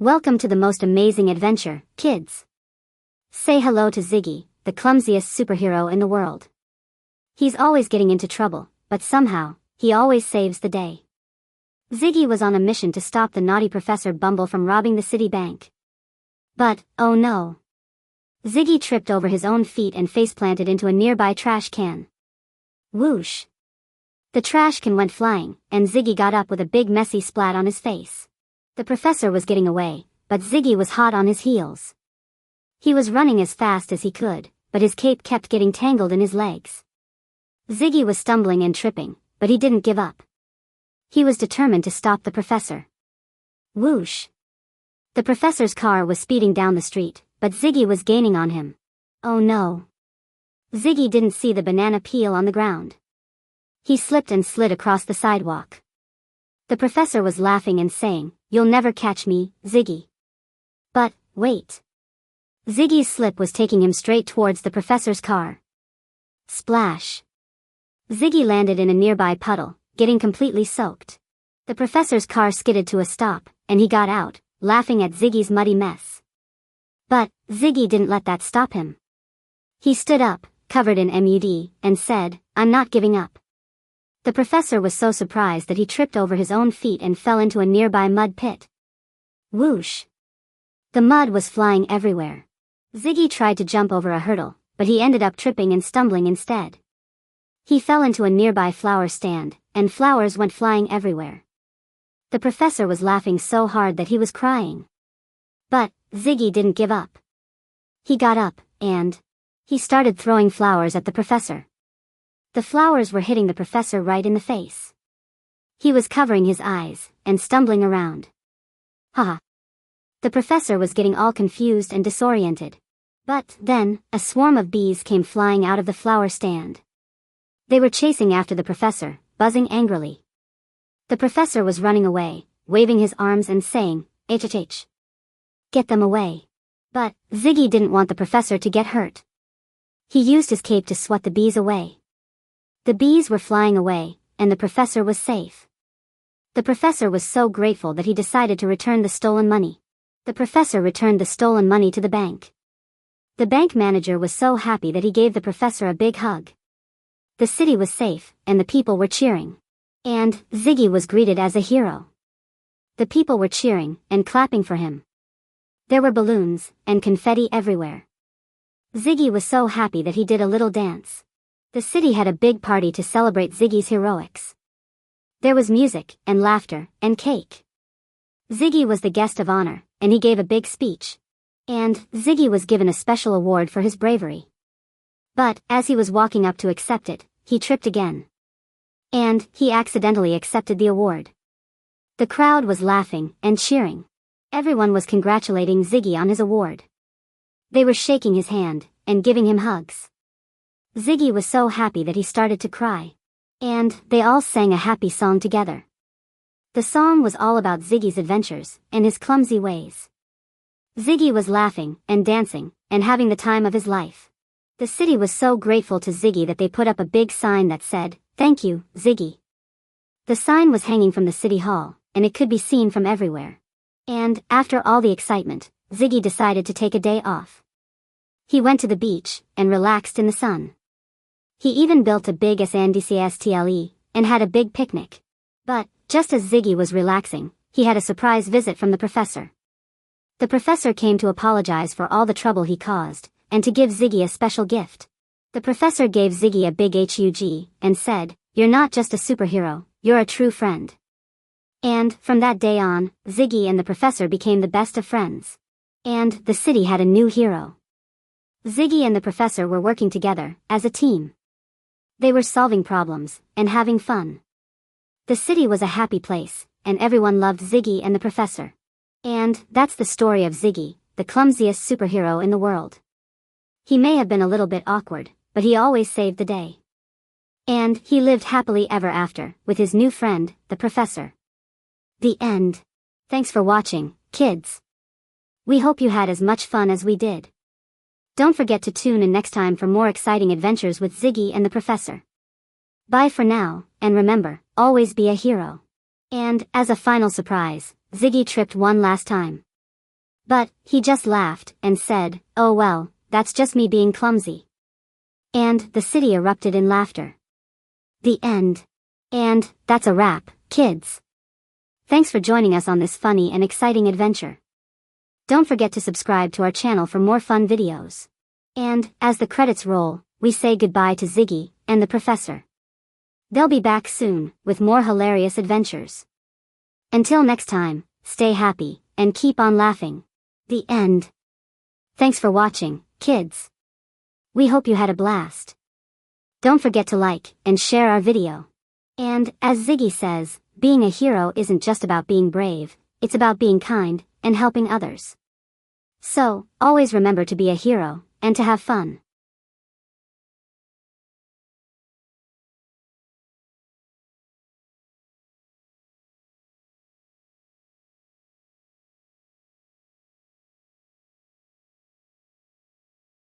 Welcome to the most amazing adventure, kids. Say hello to Ziggy, the clumsiest superhero in the world. He's always getting into trouble, but somehow, he always saves the day. Ziggy was on a mission to stop the naughty Professor Bumble from robbing the city bank. But, oh no. Ziggy tripped over his own feet and faceplanted into a nearby trash can. Whoosh. The trash can went flying, and Ziggy got up with a big messy splat on his face. The professor was getting away, but Ziggy was hot on his heels. He was running as fast as he could, but his cape kept getting tangled in his legs. Ziggy was stumbling and tripping, but he didn't give up. He was determined to stop the professor. Whoosh! The professor's car was speeding down the street, but Ziggy was gaining on him. Oh no! Ziggy didn't see the banana peel on the ground. He slipped and slid across the sidewalk. The professor was laughing and saying, "You'll never catch me, Ziggy." But, wait. Ziggy's slip was taking him straight towards the professor's car. Splash. Ziggy landed in a nearby puddle, getting completely soaked. The professor's car skidded to a stop, and he got out, laughing at Ziggy's muddy mess. But, Ziggy didn't let that stop him. He stood up, covered in mud, and said, "I'm not giving up." The professor was so surprised that he tripped over his own feet and fell into a nearby mud pit. Whoosh! The mud was flying everywhere. Ziggy tried to jump over a hurdle, but he ended up tripping and stumbling instead. He fell into a nearby flower stand, and flowers went flying everywhere. The professor was laughing so hard that he was crying. But, Ziggy didn't give up. He got up, and he started throwing flowers at the professor. The flowers were hitting the professor right in the face. He was covering his eyes, and stumbling around. Haha. The professor was getting all confused and disoriented. But, then, a swarm of bees came flying out of the flower stand. They were chasing after the professor, buzzing angrily. The professor was running away, waving his arms and saying, "H-H-H. Get them away." But, Ziggy didn't want the professor to get hurt. He used his cape to swat the bees away. The bees were flying away, and the professor was safe. The professor was so grateful that he decided to return the stolen money. The professor returned the stolen money to the bank. The bank manager was so happy that he gave the professor a big hug. The city was safe, and the people were cheering. And, Ziggy was greeted as a hero. The people were cheering, and clapping for him. There were balloons, and confetti everywhere. Ziggy was so happy that he did a little dance. The city had a big party to celebrate Ziggy's heroics. There was music, and laughter, and cake. Ziggy was the guest of honor, and he gave a big speech. And, Ziggy was given a special award for his bravery. But, as he was walking up to accept it, he tripped again. And, he accidentally accepted the award. The crowd was laughing, and cheering. Everyone was congratulating Ziggy on his award. They were shaking his hand, and giving him hugs. Ziggy was so happy that he started to cry. And, they all sang a happy song together. The song was all about Ziggy's adventures, and his clumsy ways. Ziggy was laughing, and dancing, and having the time of his life. The city was so grateful to Ziggy that they put up a big sign that said, "Thank you, Ziggy." The sign was hanging from the city hall, and it could be seen from everywhere. And, after all the excitement, Ziggy decided to take a day off. He went to the beach, and relaxed in the sun. He even built a big sandcastle, and had a big picnic. But, just as Ziggy was relaxing, he had a surprise visit from the professor. The professor came to apologize for all the trouble he caused, and to give Ziggy a special gift. The professor gave Ziggy a big hug, and said, "You're not just a superhero, you're a true friend." And, from that day on, Ziggy and the professor became the best of friends. And, the city had a new hero. Ziggy and the professor were working together, as a team. They were solving problems, and having fun. The city was a happy place, and everyone loved Ziggy and the professor. And, that's the story of Ziggy, the clumsiest superhero in the world. He may have been a little bit awkward, but he always saved the day. And, he lived happily ever after, with his new friend, the professor. The end. Thanks for watching, kids. We hope you had as much fun as we did. Don't forget to tune in next time for more exciting adventures with Ziggy and the professor. Bye for now, and remember, always be a hero. And, as a final surprise, Ziggy tripped one last time. But he just laughed and said, "Oh well, that's just me being clumsy." And the city erupted in laughter. The end. And that's a wrap, kids. Thanks for joining us on this funny and exciting adventure. Don't forget to subscribe to our channel for more fun videos. And, as the credits roll, we say goodbye to Ziggy and the professor. They'll be back soon, with more hilarious adventures. Until next time, stay happy, and keep on laughing. The end. Thanks for watching, kids. We hope you had a blast. Don't forget to like and share our video. And, as Ziggy says, being a hero isn't just about being brave, it's about being kind and helping others. So, always remember to be a hero and to have fun.